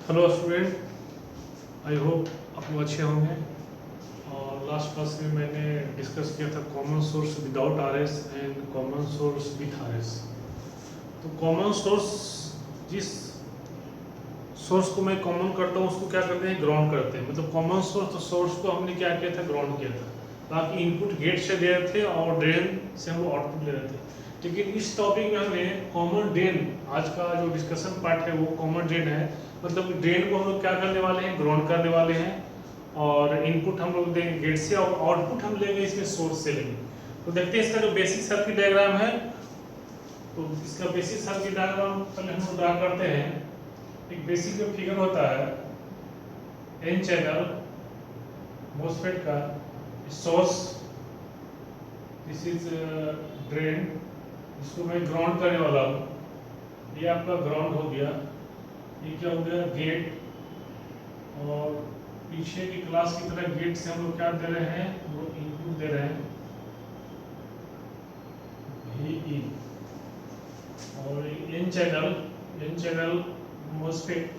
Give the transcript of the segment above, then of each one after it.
Hello student, I hope आप लोग अच्छे होंगे। और लास्ट क्लास में मैंने डिस्कस किया था common source without RS and common source with RS. तो कॉमन सोर्स, जिस सोर्स को मैं कॉमन करता हूँ उसको क्या करते हैं, ग्राउंड करते हैं। मतलब कॉमन सोर्स, तो सोर्स को हमने क्या किया था, ग्राउंड किया था, ताकि इनपुट गेट से दे रहे थे और ड्रेन से हम लोग आउटपुट ले रहे थे। लेकिन इस टॉपिक में हमें कॉमन ड्रेन, आज का जो डिस्कशन पार्ट है वो कॉमन ड्रेन है। मतलब ड्रेन को हम लोग क्या करने वाले हैं, ग्राउंड करने वाले हैं, और इनपुट हम लोग देंगे गेट से और आउटपुट हम लेंगे इसमें सोर्स से लेंगे। तो देखते हैं इसका जो बेसिक सर्किट डायग्राम है। तो इसका बेसिक सर्किट डायग्राम पहले हम लोग ड्रा करते हैं। एक बेसिक जो फिगर होता है एन चैनल मोसफेट का, सोर्स, दिस इज ड्रेन, इसको मैं ग्राउंड करने वाला हूँ। ये आपका ग्राउंड हो गया। ये क्या हो गया, गेट। और पीछे की क्लास की तरह गेट से हम लोग क्या दे रहे हैं, वो इनपुट दे रहे हैं VE। और एन चैनल मोसफेट,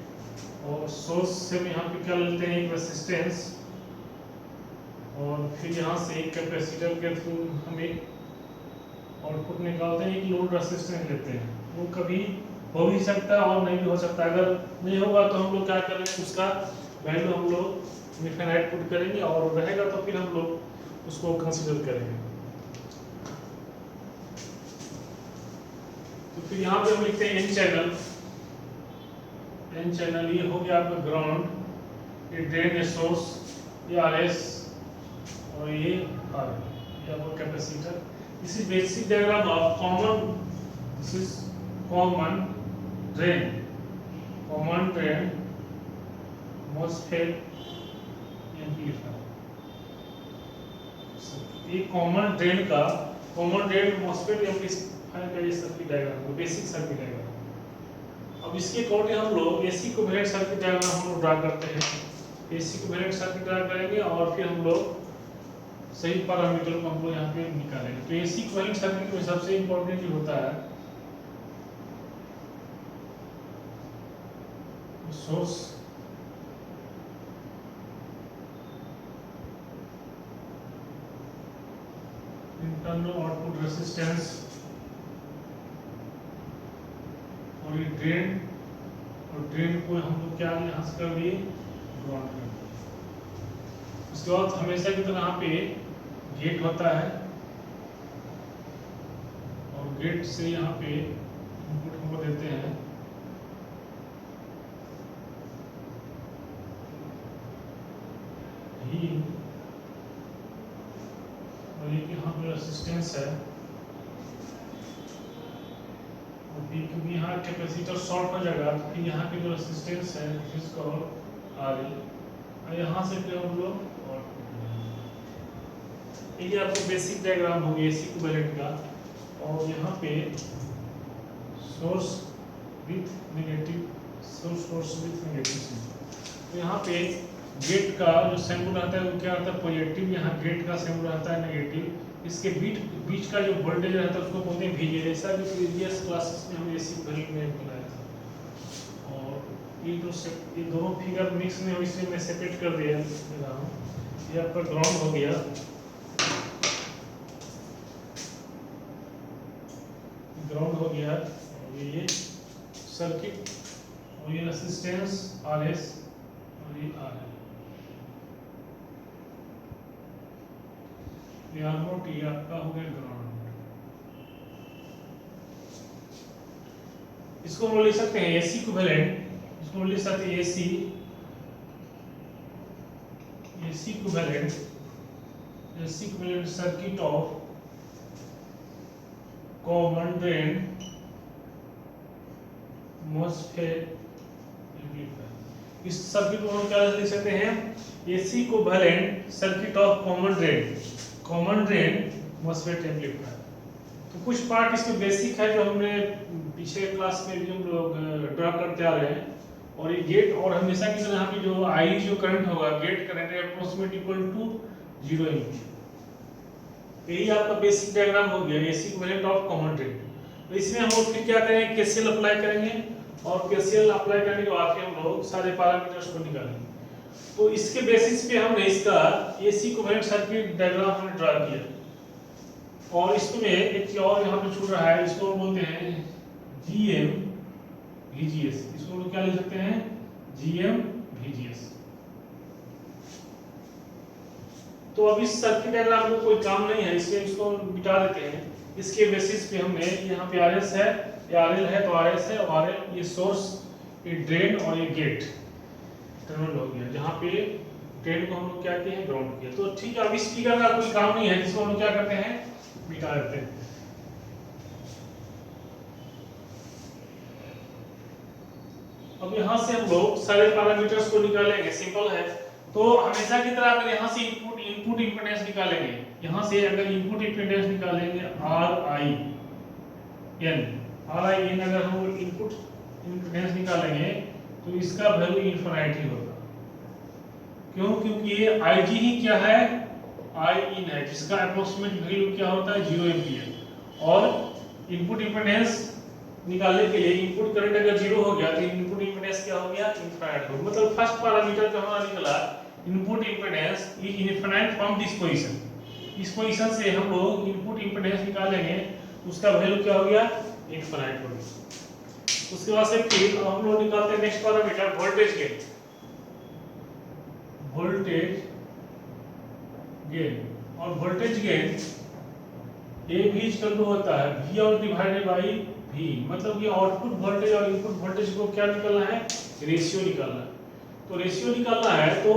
और सोर्स से हम यहाँ पे क्या लेते हैं, एक रेसिस्टेंस, और फिर यहाँ से एक कैपेसिटर के थ्रू हम एक आउटपुट निकालते हैं, एक लोड रेसिस्टेंस लेते हैं। वो कभी हो भी सकता है और नहीं भी हो सकता है। अगर नहीं होगा तो हम लोग क्या करेंगे, उसका वैल्यू हम लोग इनफिनाइट पुट करेंगे, और रहेगा तो फिर हम लोग उसको कंसीडर करेंगे। तो फिर यहाँ पे हम लिखते हैं एन चैनल, ये हो गया आपका ग्राउंड, ये ड्रेन है सोर्स, ये आरएस, और ये आर, ये आपका capacitor. This is basic diagram of common, this is common drain MOSFET amplifier. ये कॉमन ड्रेन MOSFET एम्पलीफायर का ये circuit diagram, basic circuit diagram. अब इसके अकॉर्डिंग हम लोग एसी इक्विवेलेंट सर्किट डायग्राम हम लोग ड्रा करते हैं। एसी इक्विवेलेंट सर्किट ड्रा करेंगे और फिर हम लोग सही पैरामीटर को हम लोग यहाँ पे निकालेंगे। तो एसी इक्विवेलेंट सर्किट में सबसे इम्पोर्टेंट ये होता है सोर्स, इंटरनल आउटपुट रेजिस्टेंस, और ये ड्रेन, और ड्रेन को हम लोग क्या यहाँ से कर दिए, ग्राउंड कर दिए। उसके बाद हमेशा की तरह यहाँ पे गेट होता है, और गेट से यहाँ पे इनपुट हमको देते हैं ही, और ये यहाँ पे रेजिस्टेंस है, और क्योंकि यहाँ कैपेसिटर शॉर्ट हो जाएगा तो फिर यहाँ के जो रेजिस्टेंस है इसको आर, और यहाँ से फिर हम लोग, ये आपको बेसिक डायग्राम हो गया एसी इक्विवेलेंट का। और यहाँ पे source with negative, source with negative. तो यहाँ पे गेट का जो सिंबल रहता है वो क्या रहता है, पॉजिटिव। यहाँ गेट का सिंबल रहता है नेगेटिव। इसके बीच का जो वोल्टेज रहता है उसको बोलते हैं VA, जैसा कि प्रीवियस क्लासेस में हम एसी इक्विवेलेंट में बनाया था। और ये दोनों फिगर मिक्स में, इसलिए मैं सेपरेट कर दिया हूँ। ये आपका ग्राउंड हो गया, ग्राउंड हो गया, और ये सर्किट, और ये रेजिस्टेंस RS, और ये R है। ये आपका हो गया ग्राउंड। इसको हम लिख सकते हैं एसी इक्विवेलेंट, इसको लिख सकते हैं AC equivalent circuit of common drain MOSFET amplifier. इस सर्किट को हम क्या लिख सकते हैं, AC equivalent circuit of common drain MOSFET amplifier. तो कुछ पार्ट इसके बेसिक है जो हमने पिछले क्लास में भी हम लोग ड्रा करते आ रहे हैं। और ये गेट, और हमेशा की तरह यहाँ की जो आई जो करंट होगा, गेट करंट है अप्रोक्सीमेट इक्वल टू 0 एम्पीयर। यही आपका बेसिक डायग्राम हो गया AC equivalent of common drain. तो इसमें हम लोग फिर क्या करेंगे, केसीएल अप्लाई करेंगे, और केसीएल अप्लाई करने के बाद हम लोग सारे पैरामीटर्स को निकालेंगे। तो इसके बेसिस पे हमने इसका एसी इक्विवेलेंट सर्किट डायग्राम हमने ड्रा किया। और इसमें एक चीज और यहाँ पे छूट रहा है, इसको हम बोलते हैं जीएम VGS। इसको हम लोग क्या लिख सकते हैं, GM VGS। तो अब इस सर्किट डायग्राम में कोई काम नहीं है, इसलिए इसको मिटा देते हैं। इसके बेसिस पे हमने यहाँ पे RS है, ये RL है तो RS है, और RL ये सोर्स, ये ड्रेन और ये गेट टर्मिनल हो गया, जहाँ पे ड्रेन को हम लोग क्या किए हैं, ग्राउंड किया। तो ठीक है, अब इस फिगर का कोई काम नहीं है, इसको हम लोग क्या करते हैं, मिटा देते हैं। अब यहाँ से हम लोग सारे पैरामीटर्स को निकालेंगे, सिंपल है। तो हमेशा की तरह अगर यहाँ से इनपुट इंपेडेंस निकालेंगे, यहाँ से अगर इनपुट इंपेडेंस निकालेंगे RIN अगर हम इनपुट इंपेडेंस निकालेंगे तो इसका वैल्यू इनफिनिट ही होगा। क्यों? क्योंकि ये IG ही क्या है, IN है, जिसका अप्रोक्सीमेट वैल्यू क्या होता है, 0 एम्पीयर। और इनपुट इंपेडेंस निकालने के लिए इनपुट करंट अगर 0 हो गया तो इनपुट इंपेडेंस क्या हो गया, इनफिनिट हो। मतलब फर्स्ट पैरामीटर जो हमारा निकला input impedance is infinite from this position. इस पोजीशन से हम लोग इनपुट इंपेडेंस निकालेंगे, उसका वैल्यू क्या हो गया, इनफिनिट हो गया। उसके बाद से फिर हम लोग निकालते हैं next parameter voltage gain. Voltage gain और वोल्टेज गेन A भी इक्वल टू होता है V out divided by V। मतलब ये आउटपुट वोल्टेज और इनपुट वोल्टेज को क्या निकालना है, रेशियो निकालना है। तो रेशियो निकालना है तो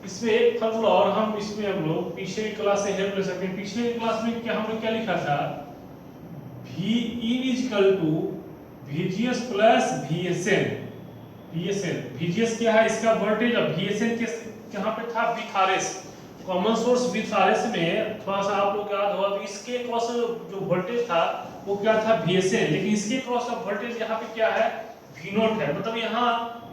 इसमें एक फॉर्मूला, और हम इसमें हम लोग पीछे की क्लास से हेल्प ले सकते हैं। पिछले क्लास में क्या हमने क्या लिखा था, V is equal to VGS plus VSN। VGS क्या है, इसका वोल्टेज, और VSN के यहाँ पे था with RS। Common source with RS में थोड़ा सा आप लोग याद होगा, तो इसके क्रॉस जो वोल्टेज था वो क्या था, VSN, लेकिन इसके क्रॉस का वोल्टेज यहाँ पे क्या है, V0 है। मतलब यहाँ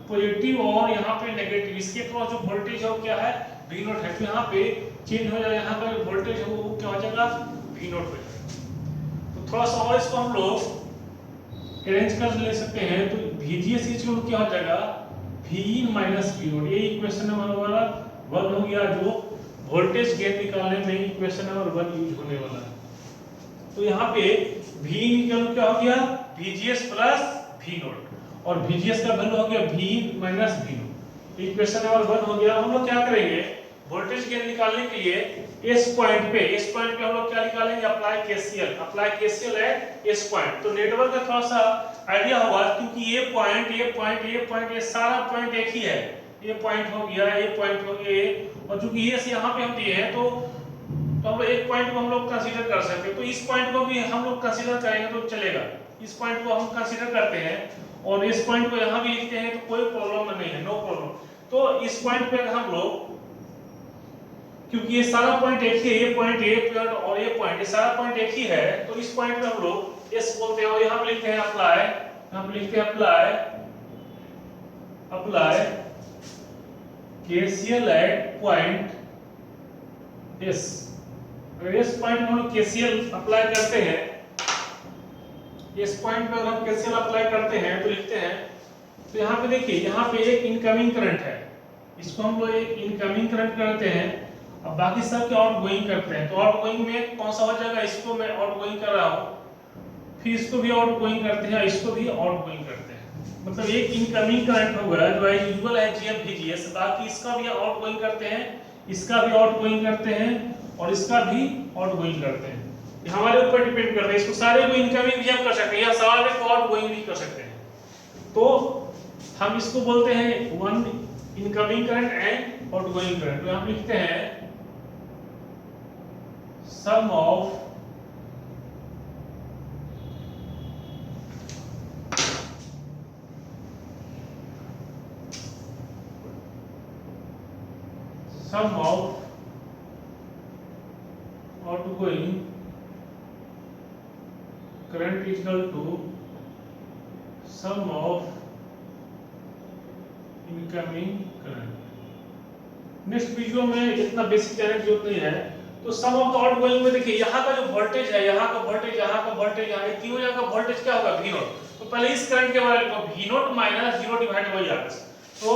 पॉजिटिव और यहाँ पे नेगेटिव, इसके क्रॉस जो वोल्टेज है वो क्या है, V0 है। तो यहाँ पे चेंज हो जाएगा, यहाँ का जो वोल्टेज है वो क्या हो जाएगा, V0 हो जाएगा। तो थोड़ा सा और इसको हम लोग अरेंज कर ले सकते हैं। तो VGS इक्वल क्या हो जाएगा, Vin माइनस V0। ये इक्वेशन नंबर हमारा 1 हो गया, जो वोल्टेज गेन निकालने में इक्वेशन नंबर 1 यूज होने वाला है। तो यहाँ पे Vin इक्वल क्या हो गया, VGS प्लस V0, और VGS का वैल्यू हो गया Vin minus V0। Equation number 1 हो गया। हम लोग क्या करेंगे, वोल्टेज गेन निकालने के लिए इस पॉइंट पे हम लोग क्या निकालेंगे, अप्लाई KCL एट इस पॉइंट। तो नेटवर्क का थोड़ा सा आइडिया होगा, क्योंकि ये पॉइंट ये सारा पॉइंट एक ही है। ये पॉइंट हो गया, ये पॉइंट हो गया, और चूंकि ये से यहाँ पे हम दिए हैं तो हम लोग एक पॉइंट को हम लोग कंसीडर कर सकते हैं। तो इस पॉइंट को भी हम लोग कंसीडर करेंगे तो चलेगा, इस पॉइंट को हम कंसीडर करते हैं, और इस पॉइंट को यहाँ भी लिखते हैं तो कोई प्रॉब्लम नहीं है, नो प्रॉब्लम। तो इस पॉइंट पे हम लोग, क्योंकि ये सारा पॉइंट एक ही है, ये पॉइंट और ये पॉइंट, ये सारा पॉइंट एक ही है, तो इस पॉइंट पे हम लोग एस बोलते हैं, और यहाँ पे लिखते हैं अप्लाई, यहाँ पे लिखते हैं apply KCL at point S. अगर इस पॉइंट में हम लोग KCL अप्लाई करते हैं, इस पॉइंट पे अगर हम KCL अप्लाई करते हैं तो लिखते हैं, तो यहाँ पे देखिए, यहाँ पे एक इनकमिंग करंट है, इसको हम लोग एक इनकमिंग करंट करते हैं, अब बाकी सब के आउटगोइंग करते हैं। तो आउटगोइंग में कौन सा हो जाएगा, इसको मैं आउटगोइंग कर रहा हूँ, फिर इसको भी आउटगोइंग करते हैं, इसको भी आउटगोइंग करते हैं। मतलब एक इनकमिंग करंट होगा जो एज यूजुअल है GM VGS, बाकी इसका भी आउटगोइंग करते हैं, इसका भी आउटगोइंग करते हैं, और इसका भी आउटगोइंग करते हैं। ये हमारे ऊपर डिपेंड करता है, इसको सारे को इनकमिंग भी हम कर सकते हैं, या सारे को आउटगोइंग भी कर सकते हैं। तो हम इसको बोलते हैं one incoming current and outgoing current. तो हम लिखते हैं sum of outgoing current is equal to sum of incoming current। Next video में इतना बेसिक जानने की जरूरत नहीं है। तो सम ऑफ द आउटगोइंग में देखिए, यहाँ का जो वोल्टेज है, यहाँ का वोल्टेज, यहाँ का वोल्टेज, यहाँ तीनों जगह का वोल्टेज क्या होगा, V0। तो पहले इस करंट के बारे में V naught minus 0 divided by R। तो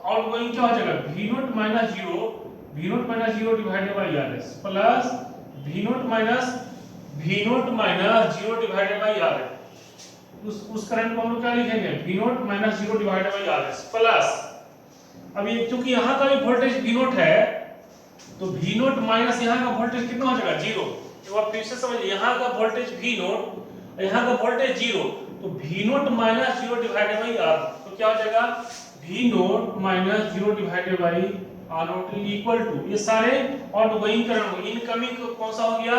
आउटगोइंग क्या हो जाएगा V naught minus 0 divided by R plus V naught minus 0 divided by R। उस करंट को हम लोग क्या लिखेंगे V naught minus 0 divided by R plus, अब ये क्योंकि यहाँ का भी वोल्टेज V नॉट है तो V नॉट माइनस यहाँ का वोल्टेज कितना हो जाएगा 0। एक बार फिर से समझिए, यहाँ का वोल्टेज V नॉट, यहाँ का वोल्टेज 0, तो V naught minus 0 divided by R, तो क्या हो जाएगा V naught minus 0 divided by R naught equal to, ये सारे आउटगोइंग करंट हो, इनकमिंग कौन सा हो गया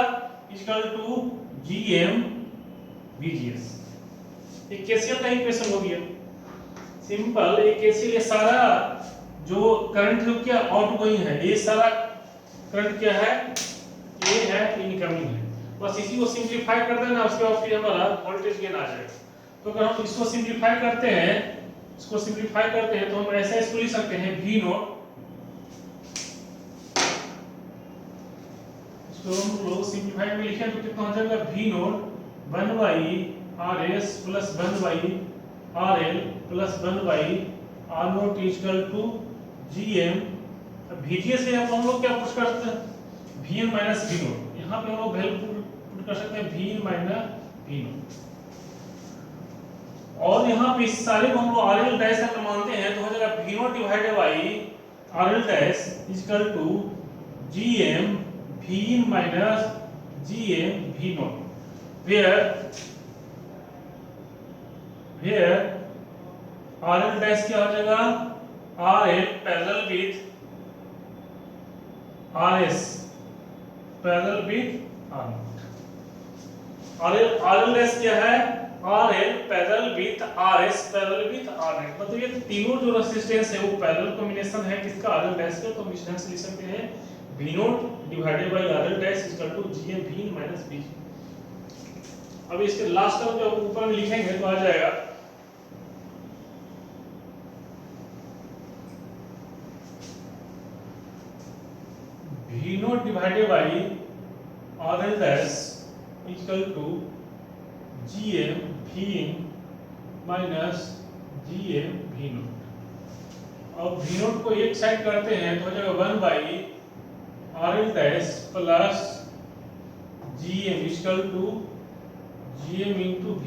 इक्वल टू GM VGS। ये केसीएल का इक्वेशन हो गया सिंपल। ये केसीएल, ये सारा जो करंट है क्या आउटगोइंग है, ये सारा करंट क्या है ये है इनकमिंग है। बस इसी को सिंपलीफाई कर देना, उसके बाद फिर हमारा वोल्टेज गेन आ जाएगा। तो अगर हम इसको सिंपलीफाई करते हैं, तो हम ऐसे इसको लिख सकते हैं V नॉट, इसको हम लोग सिंपलीफाई में लिखें तो कितना हो जाएगा V naught 1 by RS plus 1 by RL plus 1 by R naught equal to GM। अब VGS से हम लोग क्या पुट कर सकते हैं Vn माइनस V नॉट, यहाँ पे हम लोग वैल्यू पुट कर सकते हैं Vn माइनस V नॉट, और यहाँ पे इस सारे को हम लोग RL डैश अगर मानते हैं तो हो जाएगा V naught divided by RL dash equal to GM Vn minus GM V naught, where RL dash क्या हो जाएगा RL parallel with RS parallel with R naught. RL dash क्या है RL parallel with RS parallel with R naught, मतलब ये तीनों जो resistance है वो पैरेलल कॉम्बिनेशन है किसका RL डैश का, तो हम इस ढंग से लिख सकते हैं V naught divided by RL dash equal to GM V minus V। अब इसके लास्ट टर्म जब ऊपर में लिखेंगे तो आ जाएगा V naught divided by RL dash equal to GM V minus GM V naught. अब V नॉट को एक साइड करते हैं तो हो जाएगा 1 by RL dash plus GM equal to GM into V।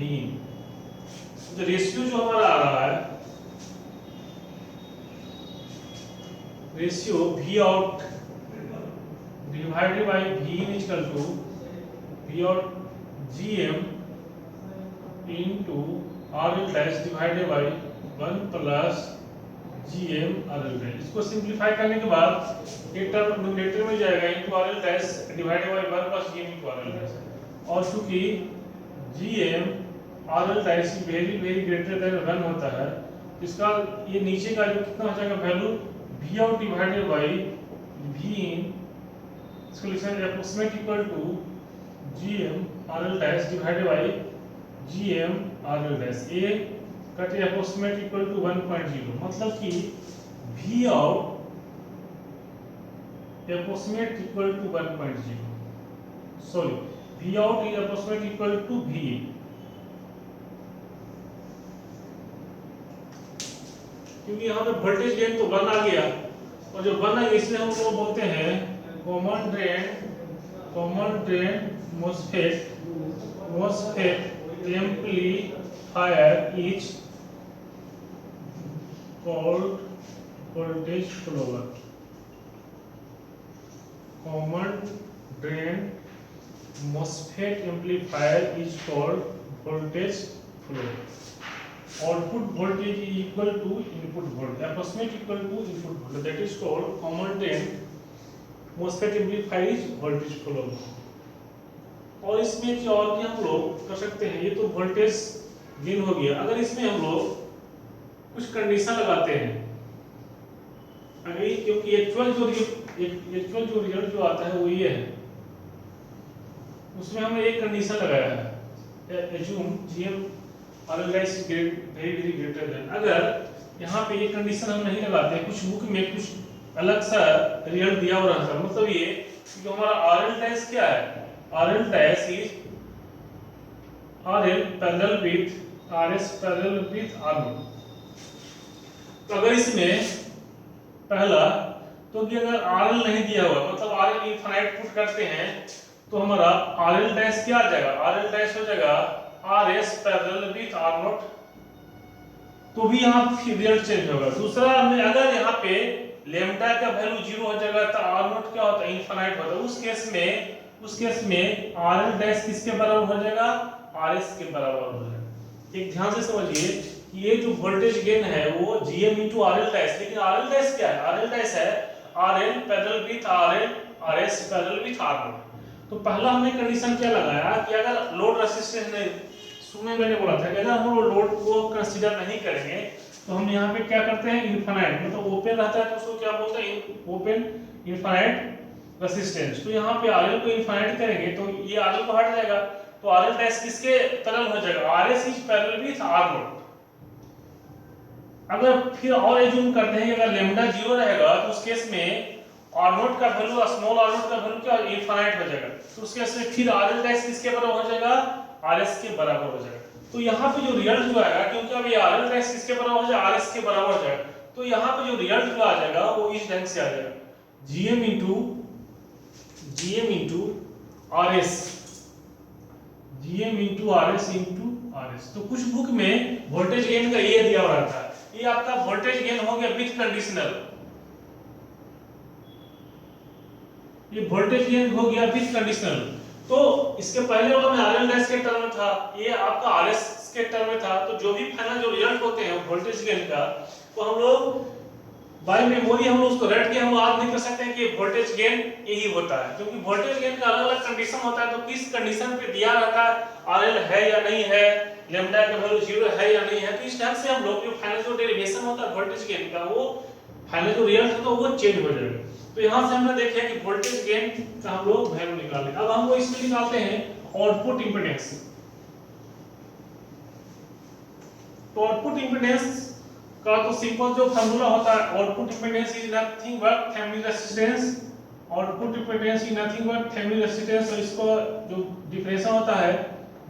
तो रेशियो जो हमारा आ रहा है, ratio V out divided by V in equal to V out GM into RL dash divided by 1 plus GM RL dash. इसको simplify करने के बाद एक टर्म न्यूमरेटर में जाएगा into RL dash divided by 1 plus GM into RL dash, और चूंकि GM RL dash very very greater than 1 होता है, इसका ये नीचे का जो कितना हो जाएगा value V out divided by V in, इसको लिख सकते हैं approximate equal to GM RL dash divided by GM RL dash, ये कटे अप्रोक्सीमेट इक्वल टू 1.0, मतलब कि V out approximate equal to 1.0, sorry V out is approximately equal to V in, क्योंकि यहाँ पे वोल्टेज गेन तो 1 आ गया, और जो 1 आ गया इसलिए हम लोग बोलते हैं common drain MOSFET amplifier is called voltage follower. Common drain MOSFET amplifier is called voltage flow. Output voltage is equal to input voltage, approximate equal to input voltage. That is called common drain MOSFET amplifier is voltage flow. और इसमें जो और भी हम लोग कर सकते हैं, ये तो वोल्टेज गेन हो गया। अगर इसमें हम लोग कुछ कंडीशन लगाते हैं, अगर क्योंकि एक्चुअल जो रिजल्ट जो आता है वो ये है, उसमें हमने एक कंडीशन लगाया है assume GM RL dash is very very greater then. अगर यहाँ पे ये कंडीशन हम नहीं लगाते, कुछ बुक में कुछ अलग सा रिजल्ट दिया हुआ रहता है, मतलब ये कि हमारा RL डैश क्या है, RL dash is RL parallel with R S parallel with R naught. तो अगर इसमें पहला तो कि अगर आर एल नहीं दिया हुआ मतलब आर एल इनफाइनाइट पुट करते हैं तो हमारा आर एल डैश क्या आ जाएगा, आर एल डैश हो जाएगा R S parallel with R naught, तो भी यहाँ रिजल्ट चेंज होगा। दूसरा में अगर यहाँ पे लेमडा का वैल्यू 0 हो जाएगा तो आर नोट क्या होता है, इनफाइनाइट होता है। उस केस में आर एल डैश किसके बराबर हो जाएगा, आर एस के बराबर हो जाएगा। एक ध्यान से समझिए कि ये जो वोल्टेज गेन है वो GM into R L dash, लेकिन आर एल डैश क्या है, आर एल डैश है R L parallel with R L R S parallel with R naught. तो पहला हमने कंडीशन क्या लगाया कि अगर लोड रेजिस्टेंस नहीं, सुने मैंने बोला था कि अगर हम लोड को कंसीडर नहीं करेंगे तो हम यहाँ पे क्या करते हैं, इनफाइनाइट मतलब ओपन रहता है तो उसको क्या बोलते हैं, ओपन इनफाइनाइट रेजिस्टेंस। तो यहाँ पे आरएल को इनफाइनाइट करेंगे तो ये आरएल को हट जाएगा, तो आरएल डैश किसके पैरेलल हो जाएगा, RS is parallel with R naught. अगर फिर और एज्यूम करते हैं कि अगर लेमडा 0 रहेगा तो उस केस में आर नोट का वैल्यू, स्मॉल आर नोट का वैल्यू क्या इनफाइनाइट हो जाएगा, तो उस केस में फिर आरएल डैश किसके बराबर हो जाएगा, आरएस के बराबर हो जाएगा। तो यहाँ पे जो रिजल्ट जो आएगा, क्योंकि अब ये आरएल डैश किसके बराबर हो जाएगा, आरएस के बराबर हो जाएगा, तो यहाँ पे जो रिजल्ट जो आ जाएगा वो इस ढंग से आ जाएगा, GM into RS, GM into RS. तो कुछ बुक में वोल्टेज गेन का ये दिया हुआ रहता है, ये आपका वोल्टेज गेन हो गया विथ कंडीशनल, ये वोल्टेज गेन हो गया विथ कंडीशनल। तो इसके पहले वाला में आरएल डैश के टर्म में था, ये आपका आरएस के टर्म में था। तो जो भी फाइनल जो रिजल्ट होते हैं वोल्टेज गेन का, तो हम लोग बाय मेमोरी हम लोग उसको रट के हम लोग याद नहीं कर सकते हैं कि वोल्टेज गेन यही होता है, क्योंकि वोल्टेज गेन का अलग-अलग कंडीशन होता है। तो किस कंडीशन पे दिया रहता है, आरएल है या नहीं है, लेमडा का वैल्यू 0 है या नहीं है, तो इस ढंग से हम लोग जो फाइनल जो डेरिवेशन होता है वोल्टेज गेन का, वो फाइनल जो रिजल्ट होता है वो चेंज हो जाएगा। तो यहां से हमने देखा कि वोल्टेज गेन का हम लोग वैल्यू निकाले। अब हम वो इसमें निकालते हैं आउटपुट इंपीडेंस। तो आउटपुट इंपीडेंस का तो सिंपल जो फार्मूला होता है, output impedance is nothing but Thevenin resistance, output impedance is nothing but Thevenin resistance. और इसको जो डिफरेंशियल होता है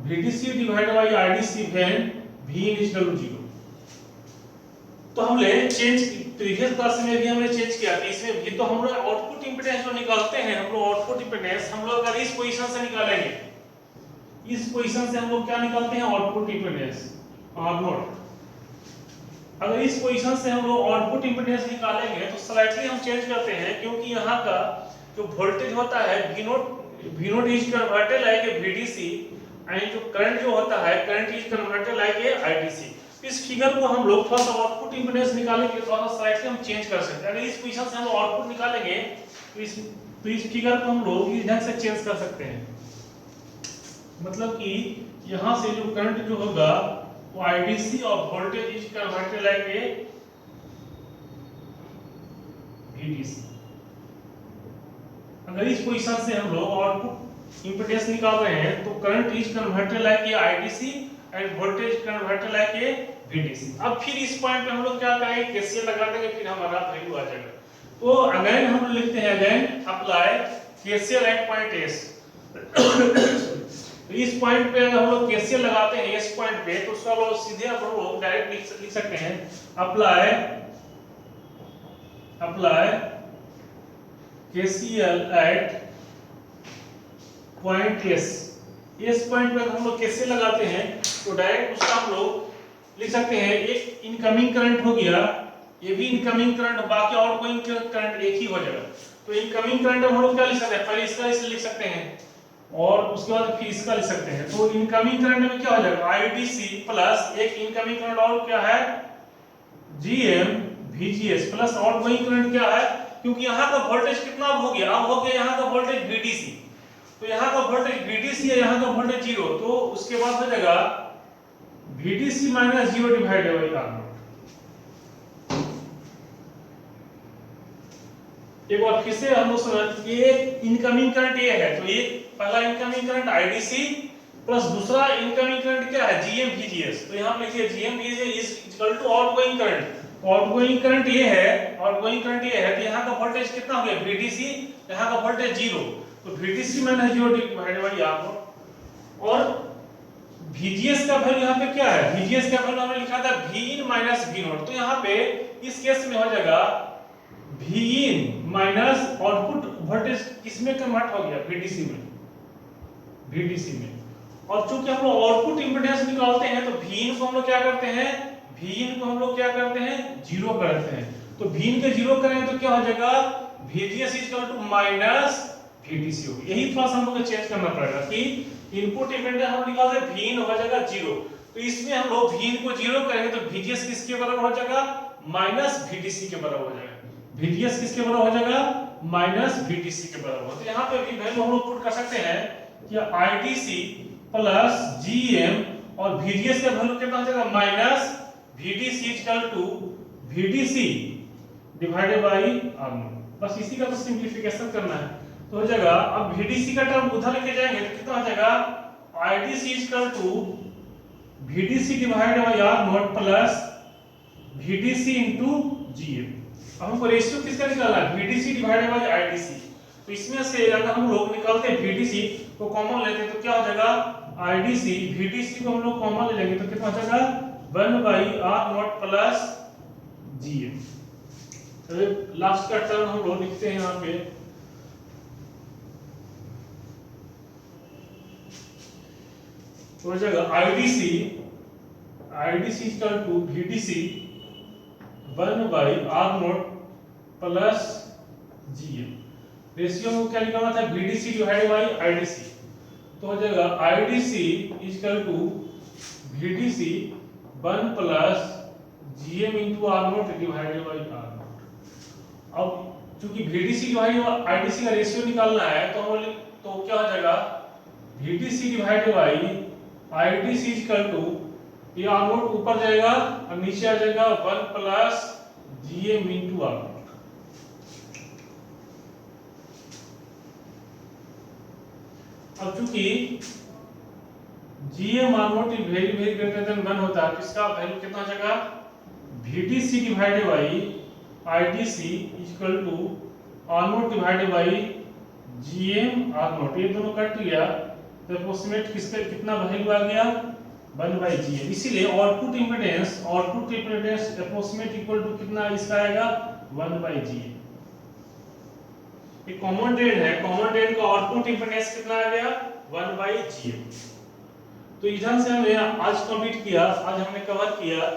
VDC divided by IDC when V is equal to 0। तो हमने चेंज प्रीवियस क्लास में भी हमने चेंज किया था, इसमें भी तो हम लोग आउटपुट इंपीडेंस जो निकालते हैं, हम लोग आउटपुट इंपीडेंस हम लोग अगर इस पोजीशन से निकालेंगे, इस पोजीशन से हम लोग क्या निकालते हैं, आउटपुट इंपीडेंस आर नॉट। अगर इस पोजीशन से हम लोग आउटपुट इंपीडेंस निकालेंगे तो स्लाइटली हम चेंज करते हैं, क्योंकि यहाँ का जो वोल्टेज होता है V0 is converted like a VDC and जो करंट जो होता है current is converted like a IDC। इस फिगर को हम लोग थोड़ा सा आउटपुट इंपीडेंस निकालेंगे, थोड़ा सा स्लाइटली हम चेंज कर सकते हैं। अगर इस पोजीशन से हम आउटपुट निकालेंगे तो इस फिगर को हम लोग इस ढंग से चेंज कर सकते हैं, मतलब कि यहाँ से जो करंट जो होगा वो IDC और voltage is converted like a VDC। अगर इस पोजीशन से हम लोग आउटपुट इंपीडेंस निकाल रहे हैं तो current is converted like a IDC end voltage converted like a VDC। अब फिर इस पॉइंट पे हम लोग क्या करेंगे, KCL लगा देंगे, फिर हमारा वैल्यू आ जाएगा। तो अगेन हम लिखते हैं, again apply KCL at point S। तो इस पॉइंट पे अगर हम लोग KCL लगाते हैं इस पॉइंट पे, तो उसका लोग सीधे हम लोग डायरेक्ट लिख सकते हैं apply KCL at point S। इस पॉइंट पे हम लोग KCL लगाते हैं तो डायरेक्ट उसका हम लोग लिख सकते हैं, एक इनकमिंग करंट हो गया, ये भी इनकमिंग करंट, बाकी आउटगोइंग करंट एक ही हो जाएगा। तो इनकमिंग करंट हम लोग क्या लिख सकते हैं, पहले इसका लिख सकते हैं और उसके बाद फिर इसका लिख सकते हैं। तो इनकमिंग करंट में क्या हो जाएगा, IDC प्लस एक इनकमिंग करंट और क्या है GM VGS plus outgoing current क्या है, क्योंकि यहाँ का वोल्टेज कितना हो गया, अब हो गया यहाँ का वोल्टेज VDC, तो यहाँ का वोल्टेज VDC है, यहाँ का वोल्टेज 0, तो उसके बाद हो जाएगा VDC minus 0 divided by R0। एक बार फिर से हम लोग समझ, ये इनकमिंग करंट ये है, तो ये पहला इनकमिंग करंट IDC प्लस दूसरा इनकमिंग करंट क्या है GM VGS। तो यहाँ लिखिए GM VGS is equal to outgoing current, outgoing current ये है, आउटगोइंग करंट ये है, तो यहाँ का वोल्टेज कितना हो गया VDC, यहाँ का वोल्टेज 0, तो VDC minus 0 divided by R0। और VGS का वैल्यू यहाँ पे क्या है, VGS का वैल्यू हमने लिखा था V in minus V not, तो यहाँ पे इस केस में हो जाएगा V in minus output voltage किसमें कन्वर्ट हो गया, VDC में, VDC में। और चूंकि हम लोग आउटपुट इंपीडेंस निकालते हैं तो V in को हम लोग क्या करते हैं, V in को हम लोग क्या करते हैं, जीरो करते हैं। तो V in के जीरो करेंगे तो क्या हो जाएगा, VGS equal to minus VDC होगी। यही थोड़ा सा हम लोग को चेंज करना पड़ेगा कि इनपुट इंपीडेंस हम निकालते हैं V in हो जाएगा जीरो, तो इसमें हम लोग V in को जीरो करेंगे तो VGS किसके बराबर हो जाएगा, माइनस VDC के बराबर हो जाएगा। VGS किसके बराबर हो जाएगा, माइनस VDC के बराबर। तो यहाँ पे भी वैल्यू हम लोग पुट कर सकते हैं कि IDC प्लस GM और VGS का वैल्यू कितना हो जाएगा, minus VDC equal to VDC divided by R0। बस इसी का तो सिंपलीफिकेशन करना है तो हो जाएगा। अब VDC का टर्म उधर लेके जाएंगे तो कितना हो जाएगा, IDC equal to VDC divided by R0 plus VDC into GM। अब हमको रेशियो किसका निकालना है, VDC डिवाइडेड बाय IDC। तो इसमें से अगर हम लोग निकालते हैं VDC को कॉमन लेते हैं तो क्या हो जाएगा, IDC VDC को हम लोग कॉमन ले लेंगे तो कितना हो जाएगा, 1 बाय R0 प्लस GM। तो लास्ट का टर्म हम लोग लिखते हैं यहाँ पे, तो हो जाएगा IDC equal to VDC 1 by R0 plus GM। Ratio में क्या निकालना था, VDC डिवाइडेड बाय IDC, तो हो जाएगा IDC equal to VDC 1 plus GM into R0 divided by R0। अब चूंकि VDC डिवाइडेड बाय IDC का रेशियो निकालना है तो क्या हो जाएगा, VDC divided by IDC equal to ये R0 ऊपर जाएगा और नीचे आ जाएगा 1 प्लस GM इनटू R0। अब चूंकि GM R0 is very very greater than 1 होता है, इसका वैल्यू कितना हो जाएगा, VDC divided by IDC equal to R0 divided by GM R0। ये दोनों कट गया तो अप्रोक्सीमेट किसका कितना वैल्यू आ गया, 1 बाय GM। इसीलिए output impedance approximate equal to कितना इसका आएगा, 1 बाय GM। ये कॉमन ड्रेन है, कॉमन ड्रेन का आउटपुट इंपीडेंस कितना आ गया, 1 बाय GM। तो इधर से हमने आज कंप्लीट किया, आज हमने कवर किया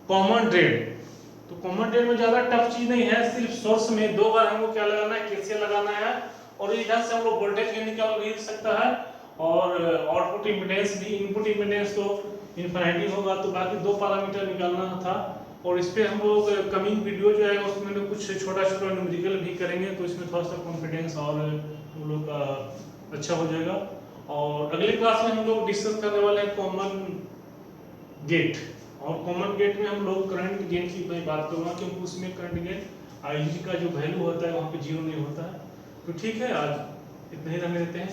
कॉमन ड्रेन। तो कॉमन ड्रेन में ज्यादा टफ चीज नहीं है, सिर्फ सोर्स में 2 बार हमको क्या लगाना है, KCL लगाना है, और इधर से हम लोग वोल्टेज गेन निकाल भी सकता है और आउटपुट इंपीडेंस भी। इनपुट इंपीडेंस तो इनफिनिटी होगा, तो बाकी 2 पैरामीटर निकालना था। और इस पे हम लोग कमिंग वीडियो जो है उसमें तो कुछ छोटा छोटा न्यूमेरिकल भी करेंगे, तो इसमें थोड़ा सा कॉन्फिडेंस और हम लोग का अच्छा हो जाएगा। और अगले क्लास में हम लोग डिस्कस करने वाले हैं कॉमन गेट, और कॉमन गेट में हम लोग करंट गेन की मैं बात करूंगा, क्योंकि उसमें करंट गेन IG का जो वैल्यू होता है वहाँ पे 0 नहीं होता है। तो ठीक है, आज इतना ही रहने देते हैं।